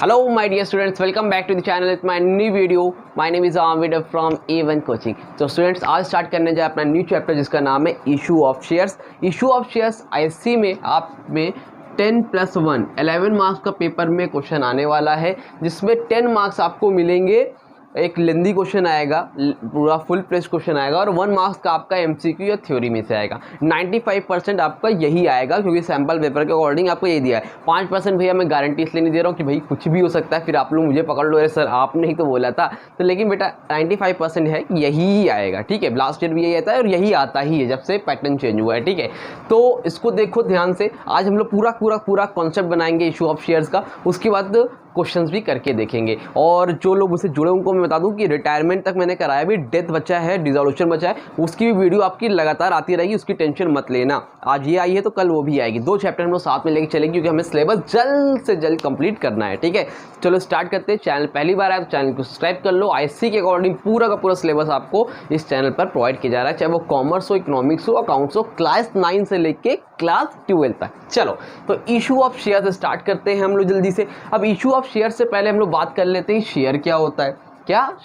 Hello my dear students, welcome back to the channel with my new video. My name is Amir from A1 Coaching. तो students आज start करने जाए अपना new chapter जिसका नाम है issue of shares. Issue of shares IC में आप में 10+1 11 मार्क्स का पेपर में क्वेश्चन आने वाला है, जिसमें 10 मार्क्स आपको मिलेंगे। एक लेंदी क्वेश्चन आएगा, पूरा फुल प्लेस क्वेश्चन आएगा, और 1 मार्क्स का आपका एमसीक्यू या थ्योरी में से आएगा। 95% आपका यही आएगा क्योंकि सैम्पल पेपर के अकॉर्डिंग आपको ये दिया है। 5% भैया मैं गारंटी इसलिए नहीं दे रहा हूँ कि भाई कुछ भी हो सकता है, फिर आप लोग मुझे पकड़ लो, अरे सर आपने ही तो बोला था। तो लेकिन बेटा 95% है, यही आएगा। ठीक है, लास्ट ईयर भी यही आता है और यही आता ही है जब से पैटर्न चेंज हुआ है। ठीक है, तो इसको देखो ध्यान से। आज हम लोग पूरा कॉन्सेप्ट बनाएंगे इशू ऑफ शेयर्स का, उसके बाद क्वेश्चंस भी करके देखेंगे। और जो लोग मुझसे जुड़े उनको मैं बता दूं कि रिटायरमेंट तक मैंने कराया भी, डेथ बचा है, डिसोल्यूशन बचा है, उसकी भी वीडियो आपकी लगातार आती रहेगी, उसकी टेंशन मत लेना। आज ये आई है तो कल वो भी आएगी। 2 चैप्टर हम लोग साथ में लेके चलेंगे क्योंकि हमें सिलेबस जल्द से जल्द कंप्लीट करना है। ठीक है, चलो स्टार्ट करते हैं। चैनल पहली बार आया तो चैनल को सब्सक्राइब कर लो। आईसी के अकॉर्डिंग पूरा का पूरा सिलेबस आपको इस चैनल पर प्रोवाइड किया जा रहा है, चाहे वो कॉमर्स हो, इकोनॉमिक्स हो, अकाउंट्स हो, क्लास 9 से लेके क्लास 12 तक। चलो तो इशू ऑफ शेयर स्टार्ट करते हैं हम लोग जल्दी से। अब इशू ऑफ शेयर से पहले हम लोग बात कर लेते हैं शेयर क्या होता है,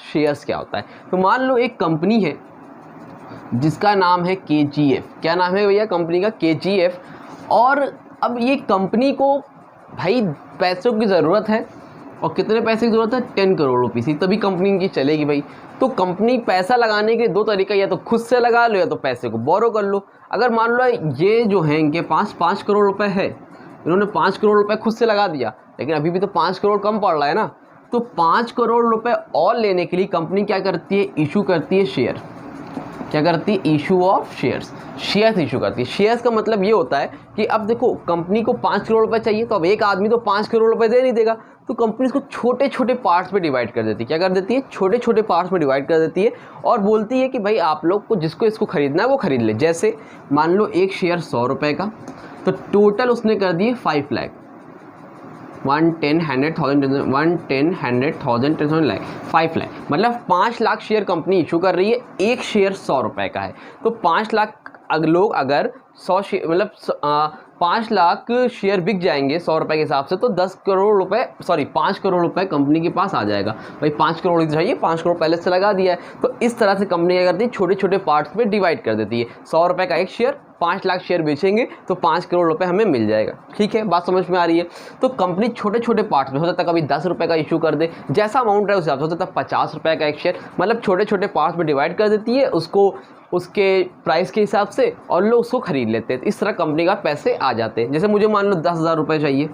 शेयर्स क्या होता है। तो मान लो एक कंपनी है जिसका नाम है KGF। क्या नाम है भैया कंपनी का? KGF। और अब ये कंपनी को भाई पैसों की ज़रूरत है, और कितने पैसे की ज़रूरत है? 10 करोड़ रुपीस ही, तभी कंपनी की चलेगी भाई। तो कंपनी पैसा लगाने के 2 तरीका, या तो खुद से लगा लो या तो पैसे को बोरो कर लो। अगर मान लो ये जो है इनके पास 5 करोड़ रुपए है, इन्होंने 5 करोड़ रुपए खुद से लगा दिया, लेकिन अभी भी तो 5 करोड़ कम पड़ रहा है ना। तो 5 करोड़ रुपए और लेने के लिए कंपनी क्या करती है? इशू करती है शेयर। क्या करती है? Issue of shares. Shares issue करती है। शेयर्स का मतलब ये होता है कि अब देखो कंपनी को 5 करोड़ रुपए चाहिए, तो अब एक आदमी तो 5 करोड़ रुपए दे नहीं देगा, तो कंपनी इसको छोटे छोटे पार्ट्स में डिवाइड कर देती है। क्या कर देती है? छोटे छोटे पार्ट्स में डिवाइड कर देती है, और बोलती है कि भाई आप लोग को जिसको इसको खरीदना है वो खरीद ले। जैसे मान लो एक शेयर 100 रुपये का, तो टोटल उसने कर दिए 5 लाख। 1, 10, 100,000 लाख 5 लाख, मतलब 5 लाख शेयर कंपनी इशू कर रही है। एक शेयर 100 रुपये का है, तो 5 लाख लोग अगर 100 शेयर, मतलब 5 लाख शेयर बिक जाएंगे 100 रुपये के हिसाब से, तो 5 करोड़ रुपए कंपनी के पास आ जाएगा। भाई 5 करोड़ चाहिए, 5 करोड़ पहले से लगा दिया है। तो इस तरह से कंपनी क्या करती है? छोटे छोटे पार्ट्स में डिवाइड कर देती है। 100 रुपये का एक शेयर, 5 लाख शेयर बेचेंगे तो 5 करोड़ रुपए हमें मिल जाएगा। ठीक है, बात समझ में आ रही है? तो कंपनी छोटे छोटे पार्ट्स में, हो सकता है कभी 10 रुपये का इशू कर दे, जैसा अमाउंट है उस हिसाब से, हो सकता है 50 रुपये का एक शेयर, मतलब छोटे छोटे पार्ट्स में डिवाइड कर देती है उसको उसके प्राइस के हिसाब से, और लोग उसको खरीद लेते हैं। इस तरह कंपनी का पैसे आ जाते हैं। जैसे मुझे मान लो 10,000 रुपये चाहिए,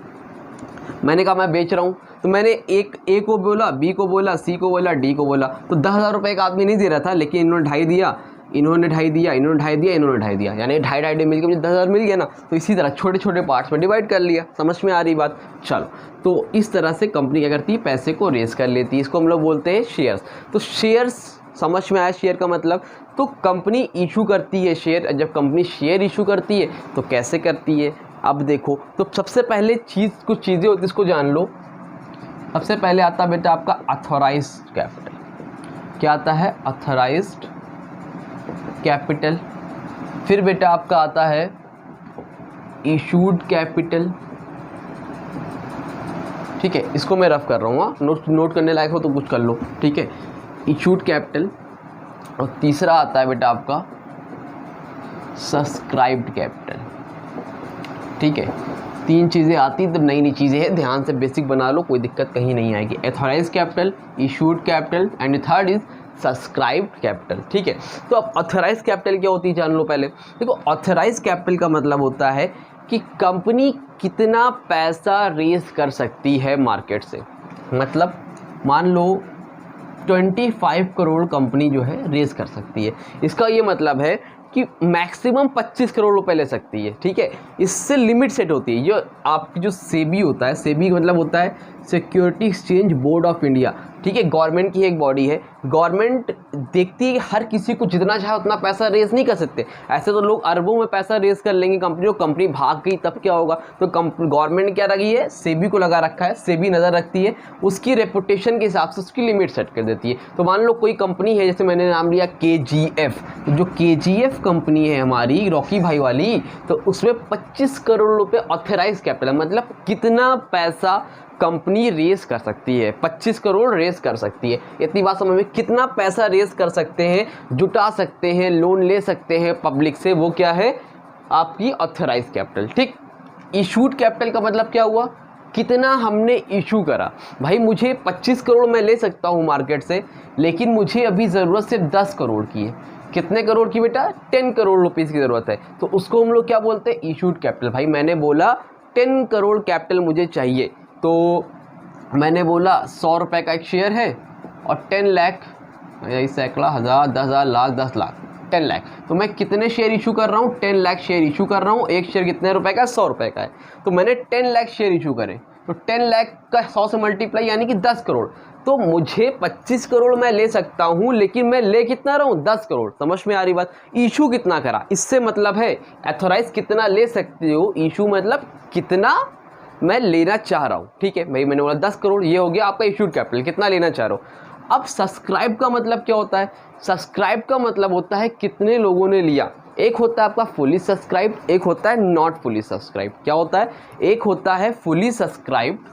मैंने कहा मैं बेच रहा हूँ, तो मैंने एक A को बोला, B को बोला, C को बोला, D को बोला, तो 10,000 रुपये एक आदमी नहीं दे रहा था, लेकिन इन्होंने 2.5 दिया, इन्होंने 2.5 दिया, इन्होंने 2.5 दिया, इन्होंने 2.5 दिया, यानी 2.5 मिलकर मुझे 10,000 मिल गया ना। तो इसी तरह छोटे छोटे पार्ट्स में डिवाइड कर लिया। समझ में आ रही बात? चलो, तो इस तरह से कंपनी क्या करती है? पैसे को रेस कर लेती है। इसको हम लोग बोलते हैं शेयर्स। तो शेयर्स समझ में आया शेयर का मतलब? तो कंपनी इशू करती है शेयर। जब कंपनी शेयर इशू करती है तो कैसे करती है? अब देखो, तो सबसे पहले कुछ चीज़ें होती है, इसको जान लो। सबसे पहले आता है बेटा आपका ऑथराइज्ड कैपिटल। क्या आता है? Authorised capital. फिर बेटा आपका आता है इशूड कैपिटल। ठीक है, इसको मैं रफ कर रहा हूँ, नोट करने लायक हो तो कुछ कर लो। ठीक है, इशूड कैपिटल। और तीसरा आता है बेटा आपका सब्सक्राइब्ड कैपिटल। ठीक है, 3 चीज़ें आती तो नई चीज़ें हैं, ध्यान से बेसिक बना लो, कोई दिक्कत कहीं नहीं आएगी। Authorised capital, issued capital, and third is subscribed capital. ठीक है, तो अब ऑथराइज्ड कैपिटल क्या होती है जान लो पहले। देखो, ऑथराइज्ड कैपिटल का मतलब होता है कि कंपनी कितना पैसा रेज कर सकती है मार्केट से। मतलब मान लो 25 करोड़ कंपनी जो है रेज कर सकती है। इसका ये मतलब है कि मैक्सिमम 25 करोड़ रुपए ले सकती है। ठीक है, इससे लिमिट सेट होती है। जो आपकी जो सेबी होता है, सेबी का मतलब होता है security exchange board of India. ठीक है, गवर्नमेंट की एक बॉडी है। गवर्नमेंट देखती है कि हर किसी को जितना चाहे उतना पैसा रेज नहीं कर सकते। ऐसे तो लोग अरबों में पैसा रेज कर लेंगे कंपनी भाग गई तब क्या होगा? तो गवर्नमेंट क्या रखी है? सेबी को लगा रखा है। सेबी नज़र रखती है, उसकी रेपुटेशन के हिसाब से उसकी लिमिट सेट कर देती है। तो मान लो कोई कंपनी है, जैसे मैंने नाम लिया KGF, तो जो KGF कंपनी है हमारी रॉकी भाई वाली, तो उसमें 25 करोड़ रुपये ऑथराइज कैपिटल, मतलब कितना पैसा कंपनी रेस कर सकती है, 25 करोड़ रेस कर सकती है। इतनी बात समझ में, कितना पैसा रेस कर सकते हैं, जुटा सकते हैं, लोन ले सकते हैं पब्लिक से, वो क्या है आपकी ऑथराइज कैपिटल। ठीक, इशूड कैपिटल का मतलब क्या हुआ, कितना हमने इशू करा। भाई मुझे 25 करोड़ मैं ले सकता हूँ मार्केट से, लेकिन मुझे अभी ज़रूरत सिर्फ 10 करोड़ की है। कितने करोड़ की बेटा, 10 करोड़ रुपीज़ की ज़रूरत है, तो उसको हम लोग क्या बोलते हैं, इशूड कैपिटल। भाई मैंने बोला 10 करोड़ कैपिटल मुझे चाहिए, तो मैंने बोला 100 रुपये का एक शेयर है और 10 लाख, यही सैकड़ा, हज़ार, 10,000, लाख, 10 लाख, 10 लाख, तो मैं कितने शेयर इशू कर रहा हूँ, 10 लाख शेयर इशू कर रहा हूँ। एक शेयर कितने रुपए का, 100 रुपये का है, तो मैंने 10 लाख शेयर इशू करे, तो 10 लाख का 100 से मल्टीप्लाई यानी कि 10 करोड़। तो मुझे 25 करोड़ मैं ले सकता हूँ, लेकिन मैं ले कितना रहा हूँ, 10 करोड़। समझ में आ रही बात, इशू कितना करा, इससे मतलब है ऑथराइज कितना ले सकते हो, इशू मतलब कितना मैं लेना चाह रहा हूँ। ठीक है भाई, मैंने बोला 10 करोड़, ये हो गया आपका इशूड कैपिटल, कितना लेना चाह रहा हूँ। अब सब्सक्राइब का मतलब क्या होता है, सब्सक्राइब का मतलब होता है कितने लोगों ने लिया। एक होता है आपका फुली सब्सक्राइब, एक होता है नॉट फुली सब्सक्राइब। क्या होता है, एक होता है फुली सब्सक्राइब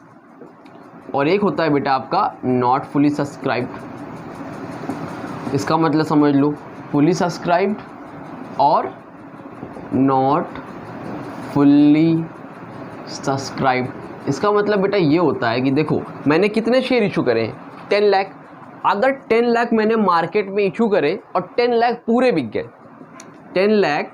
और एक होता है बेटा आपका नॉट फुली सब्सक्राइब। इसका मतलब समझ लो, फुली सब्सक्राइब और नॉट फुल्ली सब्सक्राइब। इसका मतलब बेटा ये होता है कि देखो मैंने कितने शेयर इशू करे हैं, 10 लाख। अगर 10 लाख मैंने मार्केट में इशू करे और 10 लाख पूरे बिक गए, 10 लाख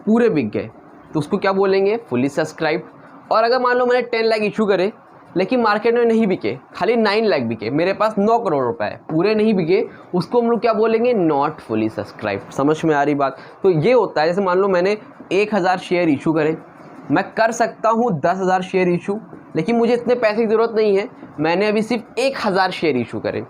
पूरे बिक गए, तो उसको क्या बोलेंगे, फुली सब्सक्राइब। और अगर मान लो मैंने 10 लाख इशू करे लेकिन मार्केट में नहीं बिके, खाली 9 लाख बिके, मेरे पास 9 करोड़ रुपए है, पूरे नहीं बिके, उसको हम लोग क्या बोलेंगे, नॉट फुली सब्सक्राइब। समझ में आ रही बात। तो ये होता है, जैसे मान लो मैंने 1000 शेयर इशू करे, मैं कर सकता हूँ 10,000 शेयर इशू, लेकिन मुझे इतने पैसे की ज़रूरत नहीं है, मैंने अभी सिर्फ 1000 शेयर इशू करे।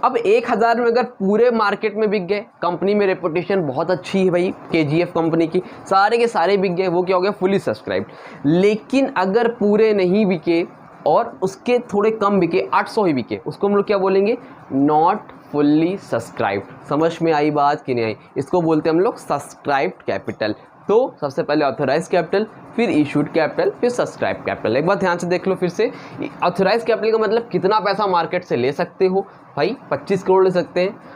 अब 1000 में अगर पूरे मार्केट में बिक गए, कंपनी में रेपुटेशन बहुत अच्छी है भाई, KGF कंपनी की, सारे के सारे बिक गए, वो क्या हो गया, फुली सब्सक्राइब। लेकिन अगर पूरे नहीं बिके और उसके थोड़े कम बिके, 800 ही बिके, उसको हम लोग क्या बोलेंगे, नॉट फुल्ली सब्सक्राइब। समझ में आई बात कि नहीं आई, इसको बोलते हैं हम लोग सब्सक्राइब्ड कैपिटल। तो सबसे पहले ऑथराइज कैपिटल, फिर इशूड कैपिटल, फिर सब्सक्राइब कैपिटल। एक बार ध्यान से देख लो फिर से, ऑथराइज कैपिटल का मतलब कितना पैसा मार्केट से ले सकते हो, भाई 25 करोड़ ले सकते हैं।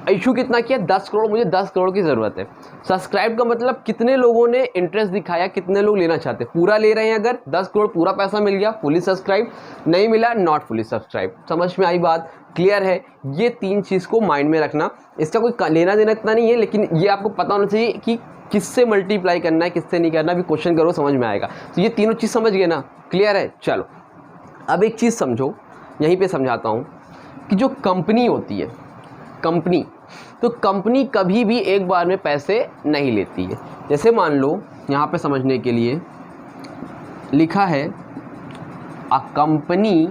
इशू कितना किया, 10 करोड़, मुझे 10 करोड़ की ज़रूरत है। सब्सक्राइब का मतलब कितने लोगों ने इंटरेस्ट दिखाया, कितने लोग लेना चाहते हैं, पूरा ले रहे हैं। अगर 10 करोड़ पूरा पैसा मिल गया, फुली सब्सक्राइब, नहीं मिला, नॉट फुली सब्सक्राइब। समझ में आई बात, क्लियर है। ये 3 चीज़ को माइंड में रखना, इसका कोई लेना देना इतना नहीं है, लेकिन ये आपको पता होना चाहिए कि किससे मल्टीप्लाई करना है, किससे नहीं करना। अभी क्वेश्चन करो, समझ में आएगा। तो ये तीनों चीज़ समझ गए ना, क्लियर है। चलो अब एक चीज़ समझो, यहीं पे समझाता हूँ कि जो कंपनी होती है, कंपनी, तो कंपनी कभी भी एक बार में पैसे नहीं लेती है। जैसे मान लो यहाँ पे समझने के लिए लिखा है, अ कंपनी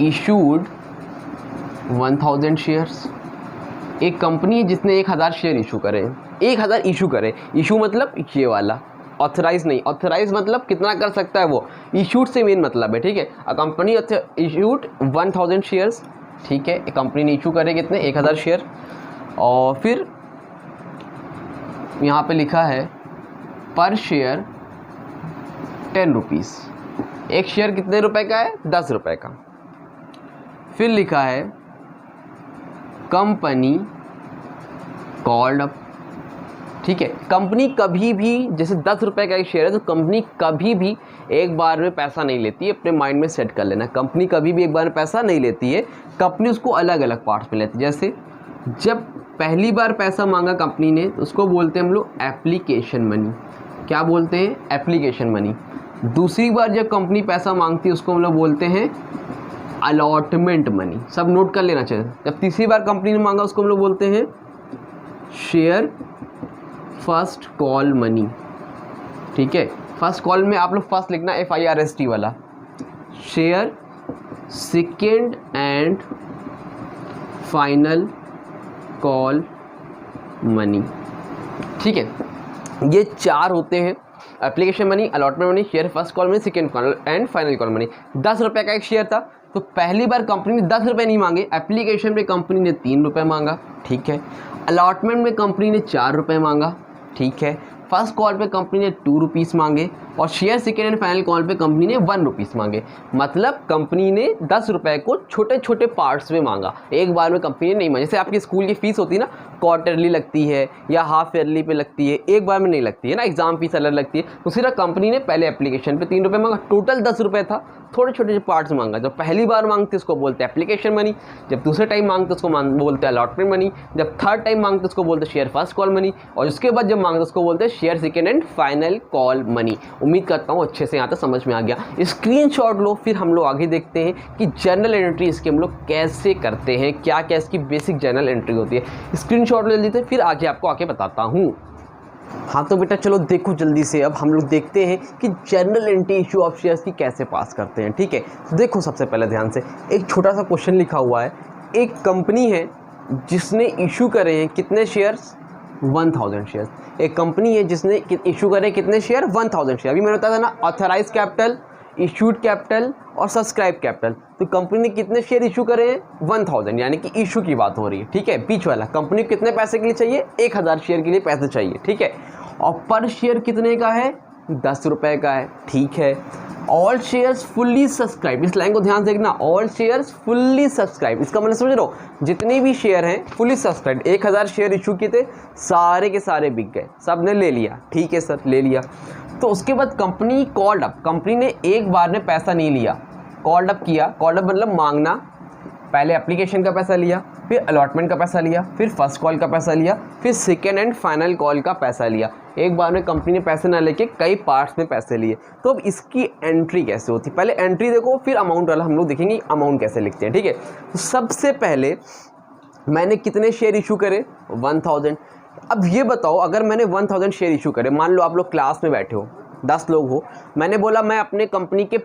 इशूड 1000 शेयर्स। एक कंपनी है जिसने 1000 शेयर इशू करे, 1000 इशू करे, इशू मतलब ये वाला, ऑथराइज नहीं। ऑथराइज मतलब कितना कर सकता है वो, इशूड से मेन मतलब है, ठीक है। अ कंपनी इशूड 1000 शेयर्स, ठीक है। एक कंपनी ने इशू करे कितने, 1000 शेयर। और फिर यहाँ पे लिखा है पर शेयर 10 रुपीज़। एक शेयर कितने रुपए का है, 10 रुपए का। फिर लिखा है कंपनी कॉल्ड अप, ठीक है। कंपनी कभी भी, जैसे 10 रुपए का एक शेयर है, तो कंपनी कभी भी एक बार में पैसा नहीं लेती है। अपने माइंड में सेट कर लेना, कंपनी कभी भी एक बार में पैसा नहीं लेती है। कंपनी उसको अलग अलग पार्ट्स में लेती है। जैसे जब पहली बार पैसा मांगा कंपनी ने, तो उसको बोलते हैं हम लोग एप्लीकेशन मनी। क्या बोलते हैं, एप्लीकेशन मनी। दूसरी बार जब कंपनी पैसा मांगती है, उसको हम लोग बोलते हैं अलॉटमेंट मनी। सब नोट कर लेना चाहिए। जब तीसरी बार कंपनी ने मांगा, उसको हम लोग बोलते हैं शेयर फर्स्ट कॉल मनी, ठीक है। फर्स्ट कॉल में आप लोग फर्स्ट लिखना, FIRST वाला। Share second and final call money, ठीक है। ये 4 होते हैं, application money, allotment money, share first call money, second call and final call money. 10 रुपये का एक शेयर था, तो पहली बार कंपनी ने 10 रुपये नहीं मांगे, एप्लीकेशन में कंपनी ने 3 रुपये मांगा, ठीक है। अलॉटमेंट में कंपनी ने 4 रुपये मांगा, ठीक है। फर्स्ट कॉल पे कंपनी ने 2 रुपीज़ मांगे और share second and final call पे कंपनी ने 1 रुपीज़ मांगे। मतलब कंपनी ने 10 रुपये को छोटे छोटे पार्ट्स में मांगा, एक बार में कंपनी ने नहीं मांगा। जैसे आपकी स्कूल की फ़ीस होती है ना, क्वार्टरली लगती है या हाफ ईयरली पे लगती है, एक बार में नहीं लगती है ना, एग्जाम फीस अलग लगती है। तो सिर्फ कंपनी ने पहले एप्लीकेशन पे 3 रुपये मांगा, टोटल 10 रुपये था, थोड़े छोटे पार्ट्स मांगा। जब पहली बार मांगते उसको बोलते हैं एप्लीकेशन मनी, जब दूसरे टाइम मांगते उसको बोलते हैं अलॉटमेंट मनी, जब थर्ड टाइम मांगते उसको बोलते हैं शेयर फर्स्ट कॉल मनी, और उसके बाद जब मांगते उसको बोलते हैं share second and final call money. उम्मीद करता हूँ अच्छे से यहाँ तक समझ में आ गया। स्क्रीनशॉट लो, फिर हम लोग आगे देखते हैं कि जर्नल एंट्री इसके हम लोग कैसे करते हैं, क्या क्या इसकी बेसिक जर्नल एंट्री होती है। स्क्रीनशॉट ले लेते हैं, फिर आगे आपको आके बताता हूँ। हाँ तो बेटा चलो देखो जल्दी से, अब हम लोग देखते हैं कि journal entry issue of shares की कैसे पास करते हैं। ठीक है, तो देखो सबसे पहले ध्यान से एक छोटा सा क्वेश्चन लिखा हुआ है। एक कंपनी है जिसने इशू करे हैं कितने शेयर्स, 1000 शेयर्स। एक कंपनी है जिसने इशू करे कितने शेयर, 1000 शेयर। अभी मैंने बताया था ना, ऑथराइज कैपिटल, इशूड कैपिटल और सब्सक्राइब कैपिटल। तो कंपनी ने कितने शेयर इशू करे हैं, 1000, यानी कि इशू की बात हो रही है। ठीक है, बीच वाला कंपनी को कितने पैसे के लिए चाहिए, 1000 शेयर के लिए पैसे चाहिए। ठीक है, और पर शेयर कितने का है, 10 रुपये का है। ठीक है, ऑल शेयर्स फुल्ली सब्सक्राइब, इस लाइन को ध्यान से देखना, ऑल शेयर्स फुल्ली सब्सक्राइब। इसका मतलब समझ रहे हो, जितने भी शेयर हैं फुल्ली सब्सक्राइब। 1000 शेयर इशू किए थे, सारे के सारे बिक गए, सब ने ले लिया। ठीक है सर, ले लिया। तो उसके बाद कंपनी कॉल्ड अप, कंपनी ने एक बार में पैसा नहीं लिया, कॉल्ड अप किया। कॉल्ड अप मतलब मांगना, पहले एप्लीकेशन का पैसा लिया, फिर अलॉटमेंट का पैसा लिया, फिर फर्स्ट कॉल का पैसा लिया, फिर सेकेंड एंड फाइनल कॉल का पैसा लिया। एक बार में कंपनी ने पैसे ना लेके कई पार्ट्स में पैसे लिए। तो अब इसकी एंट्री कैसे होती है, पहले एंट्री देखो, फिर अमाउंट वाला हम लोग देखेंगे अमाउंट कैसे लिखते हैं। ठीक है, तो सबसे पहले मैंने कितने शेयर इशू करे, 1000। अब ये बताओ, अगर मैंने 1000 शेयर इशू करे, मान लो आप लोग क्लास में बैठे हो, 10 लोग हो, मैंने बोला मैं अपने कंपनी के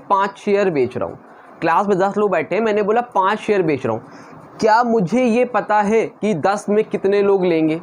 5 शेयर बेच रहा हूँ। क्लास में 10 लोग बैठे हैं, मैंने बोला 5 शेयर बेच रहा हूँ। क्या मुझे ये पता है कि 10 में कितने लोग लेंगे?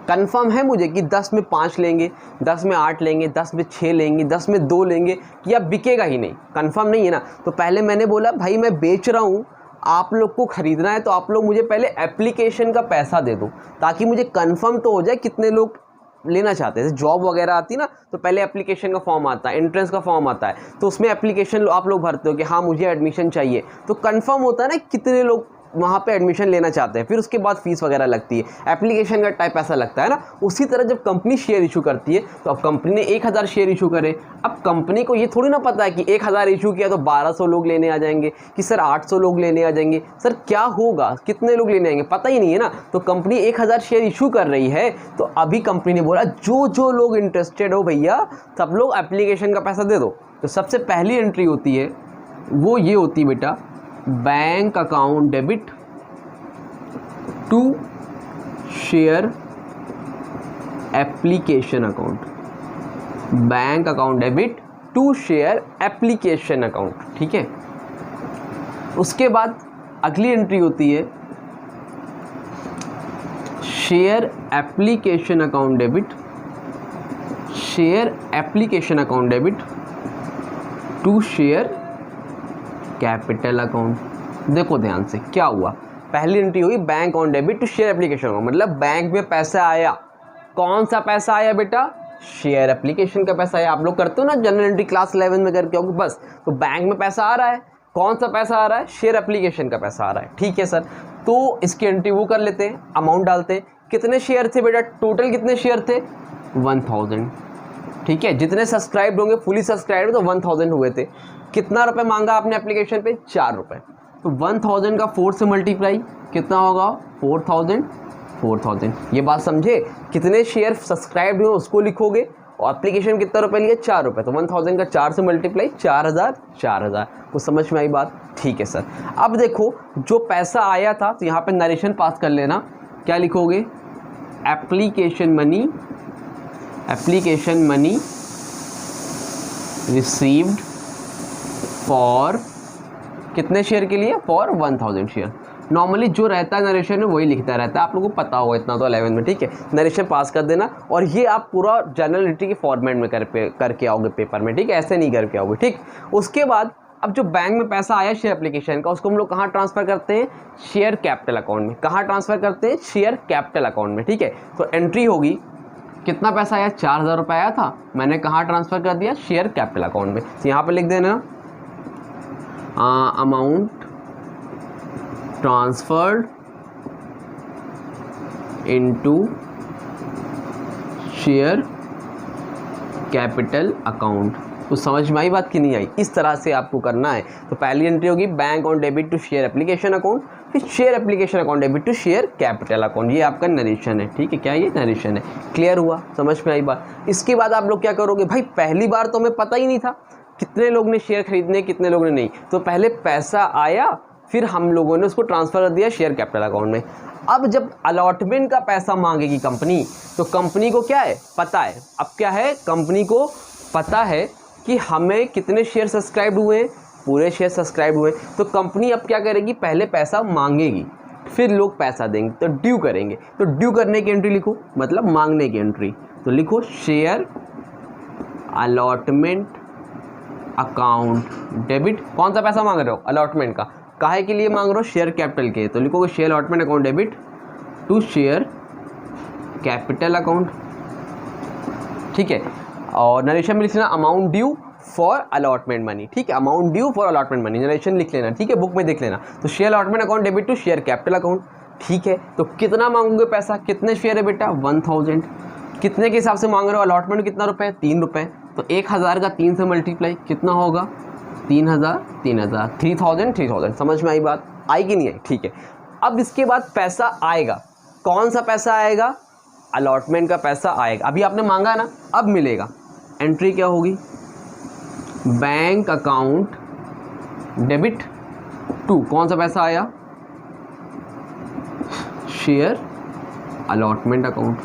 कंफर्म है मुझे कि 10 में 5 लेंगे, 10 में 8 लेंगे, 10 में 6 लेंगे, 10 में 2 लेंगे, या बिकेगा ही नहीं? कंफर्म नहीं है ना। तो पहले मैंने बोला भाई मैं बेच रहा हूँ, आप लोग को ख़रीदना है तो आप लोग मुझे पहले एप्लीकेशन का पैसा दे दो, ताकि मुझे कंफर्म तो हो जाए कितने लोग लेना चाहते हैं। जॉब वगैरह आती है ना, तो पहले एप्लीकेशन का फॉर्म आता है, एंट्रेंस का फॉर्म आता है, तो उसमें एप्लीकेशन आप लोग भरते हो कि हाँ मुझे एडमिशन चाहिए, तो कंफर्म होता है ना कितने लोग वहाँ पे एडमिशन लेना चाहते हैं। फिर उसके बाद फीस वगैरह लगती है, एप्लीकेशन का टाइप ऐसा लगता है ना। उसी तरह जब कंपनी शेयर इशू करती है, तो अब कंपनी ने 1000 शेयर इशू करे। अब कंपनी को ये थोड़ी ना पता है कि 1000 इशू किया तो 1200 लोग लेने आ जाएंगे, कि सर 800 लोग लेने आ जाएंगे, सर क्या होगा, कितने लोग लेने आएंगे, पता ही नहीं है ना। तो कंपनी 1000 शेयर इशू कर रही है, तो अभी कंपनी ने बोला जो लोग इंटरेस्टेड हो भैया, सब लोग एप्लीकेशन का पैसा दे दो। तो सबसे पहली एंट्री होती है वो ये होती है बेटा, bank account debit to share application account, bank account debit to share application account. ठीक है, उसके बाद अगली एंट्री होती है share application account debit, share application account debit to share capital account. देखो ध्यान से क्या हुआ, पहली एंट्री हुई bank on debit to share application account, मतलब बैंक में पैसा आया। कौन सा पैसा आया बेटा, शेयर एप्लीकेशन का पैसा आया। आप लोग करते हो ना जनरल एंट्री क्लास 11 में करके होगी, बस तो बैंक में पैसा आ रहा है। कौन सा पैसा आ रहा है, शेयर एप्लीकेशन का पैसा आ रहा है। ठीक है सर, तो इसकी एंट्री वो कर लेते हैं, अमाउंट डालते हैं। कितने शेयर थे बेटा, टोटल कितने शेयर थे, 1000। ठीक है, जितने सब्सक्राइब होंगे फुली सब्सक्राइब तो 1000 हुए थे। कितना रुपए मांगा आपने एप्लीकेशन पे, 4 रुपये। तो 1000 का 4 से मल्टीप्लाई कितना होगा, 4000। ये बात समझे, कितने शेयर सब्सक्राइब हुए उसको लिखोगे, और एप्लीकेशन कितना रुपये लिया, 4 रुपये। तो 1000 का 4 से मल्टीप्लाई 4000। तो समझ में आई बात? ठीक है सर। अब देखो जो पैसा आया था, तो यहाँ पे नरेशन पास कर लेना। क्या लिखोगे, एप्लीकेशन मनी रिसीव्ड फॉर कितने शेयर के लिए, फॉर 1000 शेयर। नॉर्मली जो रहता है नरेशन में वही लिखता रहता है, आप लोगों को पता होगा इतना तो 11 में। ठीक है, नरेशन पास कर देना, और ये आप पूरा जर्नल एंट्री के फॉर्मेट में करके आओगे पेपर में। ठीक है, ऐसे नहीं करके आओगे। ठीक, उसके बाद अब जो बैंक में पैसा आया शेयर एप्लीकेशन का, उसको हम लोग कहाँ ट्रांसफ़र करते हैं, शेयर कैपिटल अकाउंट में। कहाँ ट्रांसफ़र करते हैं, शेयर कैपिटल अकाउंट में। ठीक है, तो एंट्री होगी कितना पैसा आया, 4,000 रुपये आया था, मैंने कहाँ ट्रांसफ़र कर दिया, शेयर कैपिटल अकाउंट में। तो यहाँ पे लिख देना amount transferred into share capital account. तो समझ में आई बात कि नहीं आई? इस तरह से आपको करना है। तो पहली एंट्री होगी bank on debit to share application account, फिर share application account debit to share capital account. ये आपका नरेशन है, ठीक है, क्या ये नरेशन है? क्लियर हुआ, समझ में आई बात? इसके बाद आप लोग क्या करोगे, भाई पहली बार तो हमें पता ही नहीं था कितने लोग ने शेयर खरीदने, कितने लोगों ने नहीं। तो पहले पैसा आया, फिर हम लोगों ने उसको ट्रांसफ़र कर दिया शेयर कैपिटल अकाउंट में। अब जब अलॉटमेंट का पैसा मांगेगी कंपनी, तो कंपनी को क्या है, पता है। अब क्या है, कंपनी को पता है कि हमें कितने शेयर सब्सक्राइब हुए हैं, पूरे शेयर सब्सक्राइब हुए। तो कंपनी अब क्या करेगी, पहले पैसा मांगेगी, फिर लोग पैसा देंगे, तो ड्यू करेंगे। तो ड्यू करने की एंट्री लिखो, मतलब मांगने की एंट्री। तो लिखो शेयर अलॉटमेंट अकाउंट डेबिट। कौन सा पैसा मांग रहे हो, अलॉटमेंट का। काहे के लिए मांग रहे हो, शेयर कैपिटल के। तो लिखोगे share allotment account debit to share capital account, ठीक है। और नरेशन में लिख लेना amount due for allotment money, ठीक है, amount due for allotment money, narration लिख लेना, ठीक है, बुक में देख लेना। तो share allotment account debit to share capital account, ठीक है। तो कितना मांगोगे पैसा, कितने शेयर है बेटा, 1000। कितने के हिसाब से मांग रहे हो, अलॉटमेंट कितना रुपए, 3 रुपये। तो 1000 का 3 से मल्टीप्लाई कितना होगा, 3000, 3000, 3000, 3000। समझ में आई बात, आई कि नहीं आई? ठीक है। अब इसके बाद पैसा आएगा, कौन सा पैसा आएगा, अलॉटमेंट का पैसा आएगा। अभी आपने मांगा ना, अब मिलेगा। एंट्री क्या होगी, बैंक अकाउंट डेबिट टू, कौन सा पैसा आया, शेयर अलॉटमेंट अकाउंट,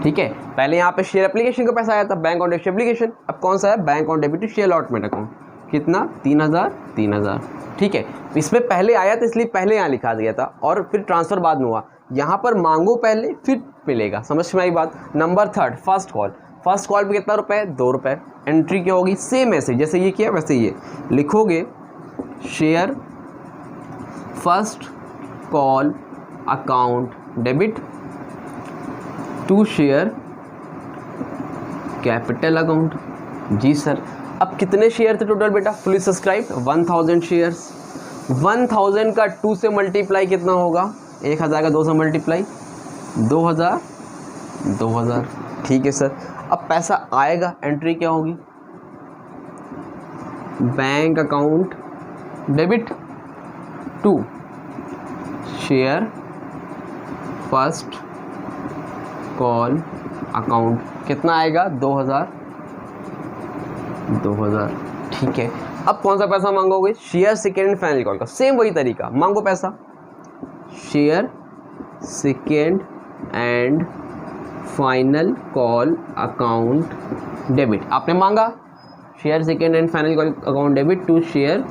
ठीक है। पहले यहाँ पे शेयर एप्लीकेशन का पैसा आया था, बैंक ऑन डेबिट एप्लीकेशन। अब कौन सा है, bank on debit to share allotment account, कितना, 3000, 3000, ठीक है। इसमें पहले आया था इसलिए पहले यहाँ लिखा दिया था, और फिर ट्रांसफ़र बाद में हुआ। यहाँ पर मांगो पहले, फिर मिलेगा। समझ में आई बात? Number 3 first call. First call पे कितना रुपए, 2 रुपये। एंट्री क्या होगी, सेम ऐसे जैसे ये किया वैसे ये लिखोगे, share first call account debit to share capital account. जी सर। अब कितने शेयर थे टोटल बेटा, फुली सब्सक्राइब 1000 शेयर्स। 1000 का 2 से मल्टीप्लाई कितना होगा, 1000 का 2 से मल्टीप्लाई 2000, 2000, ठीक है सर। अब पैसा आएगा, एंट्री क्या होगी, bank account debit to share first call account, कितना आएगा, 2000, 2000, ठीक है। अब कौन सा पैसा मांगोगे, share second and final call का, सेम वही तरीका, मांगो पैसा, share second and final call account debit. आपने मांगा share second and final call account debit to share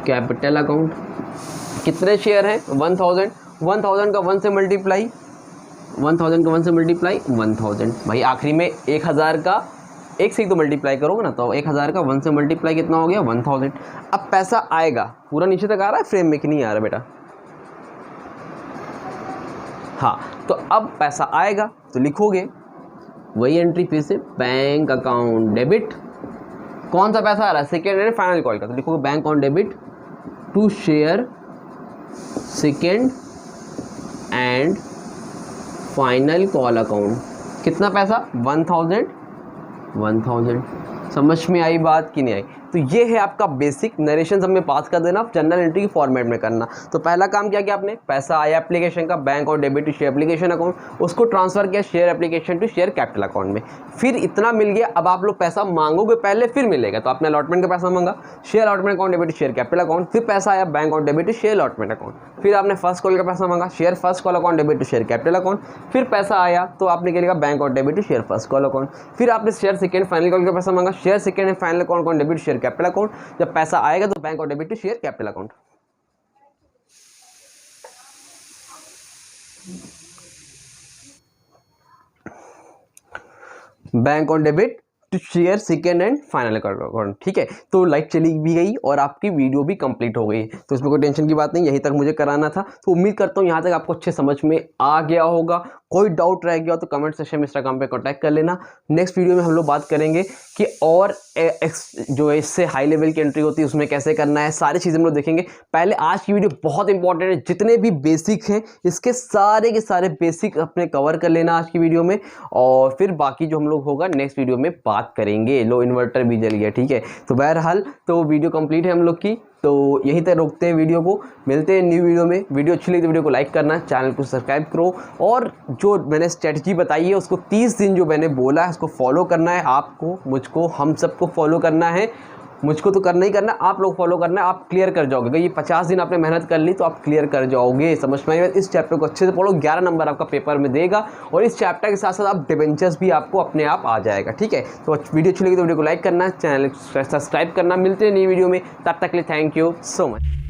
capital account. कितने शेयर हैं, 1000। 1000 का 1 से मल्टीप्लाई 1000 का 1 से मल्टीप्लाई 1000। भाई आखिरी में 1000 का 1 से ही तो मल्टीप्लाई करोगे ना, तो 1000 का 1 से मल्टीप्लाई कितना हो गया, 1000। अब पैसा आएगा, पूरा नीचे तक आ रहा है फ्रेम में कि नहीं आ रहा बेटा? हाँ, तो अब पैसा आएगा तो लिखोगे वही एंट्री फिर से, बैंक अकाउंट डेबिट, कौन सा पैसा आ रहा है, सेकेंड एंड फाइनल कॉल का। तो लिखोगे bank account debit to share second and final call account. कितना पैसा, 1000, 1000। समझ में आई बात कि नहीं आई? तो ये है आपका बेसिक नरेशन, सब में पास कर देना, जनरल एंट्री के फॉर्मेट में करना। तो पहला काम क्या किया आपने, पैसा आया एप्लीकेशन का, बैंक और debit to share application account, उसको ट्रांसफर किया share application to share capital account में। फिर इतना मिल गया, अब आप लोग पैसा मांगोगे पहले फिर मिलेगा। तो आपने अलॉटमेंट का पैसा मांगा, share allotment account debit to share capital account, फिर पैसा आया बैंक और debit to share allotment account. फिर आपने फर्स्ट कॉल का पैसा मांगा, share first call account debit to share capital account, फिर पैसा आया तो आपने क्या लिखा, बैंक और debit to share first call account. फिर आपने शेयर सेकेंड फाइनल कॉल का पैसा मांगा, share second and final account debit share capital account. जब पैसा आएगा तो बैंक और debit to share capital account. Bank on debit share second and final account, ठीक है। तो लाइट चली भी गई और आपकी वीडियो भी कंप्लीट हो गई, तो इसमें कोई टेंशन की बात नहीं, यहीं तक मुझे कराना था। तो उम्मीद करता हूँ यहाँ तक आपको अच्छे समझ में आ गया होगा। कोई डाउट रह गया हो तो कमेंट सेक्शन में इंस्टाग्राम पे कॉन्टैक्ट कर लेना। नेक्स्ट वीडियो में हम लोग बात करेंगे कि और जो इससे हाई लेवल की एंट्री होती है उसमें कैसे करना है, सारी चीज़ें हम लोग देखेंगे। पहले आज की वीडियो बहुत इंपॉर्टेंट है, जितने भी बेसिक हैं इसके सारे के सारे बेसिक अपने कवर कर लेना आज की वीडियो में, और फिर बाकी जो हम लोग होगा नेक्स्ट वीडियो में बात करेंगे। लो इन्वर्टर भी जल गया, ठीक है। तो बहरहाल तो वीडियो कंप्लीट है हम लोग की, तो यहीं तक रोकते हैं वीडियो को, मिलते हैं न्यू वीडियो में। वीडियो अच्छी लगी तो वीडियो को लाइक करना, चैनल को सब्सक्राइब करो, और जो मैंने स्ट्रेटजी बताई है उसको 30 दिन जो मैंने बोला है उसको फॉलो करना है। आपको, मुझको, हम सबको फॉलो करना है। मुझको तो करना ही करना, आप लोग फॉलो करना है, आप क्लियर कर जाओगे। अगर ये 50 दिन आपने मेहनत कर ली तो आप क्लियर कर जाओगे। समझ में आएगा। इस चैप्टर को अच्छे से पढ़ो, 11 नंबर आपका पेपर में देगा, और इस चैप्टर के साथ साथ आप डिबेंचर्स भी आपको अपने आप आ जाएगा, ठीक है। तो वीडियो अच्छी लगी तो वीडियो को लाइक करना, चैनल सब्सक्राइब करना। मिलते हैं नई वीडियो में, तब तक के लिए थैंक यू सो मच।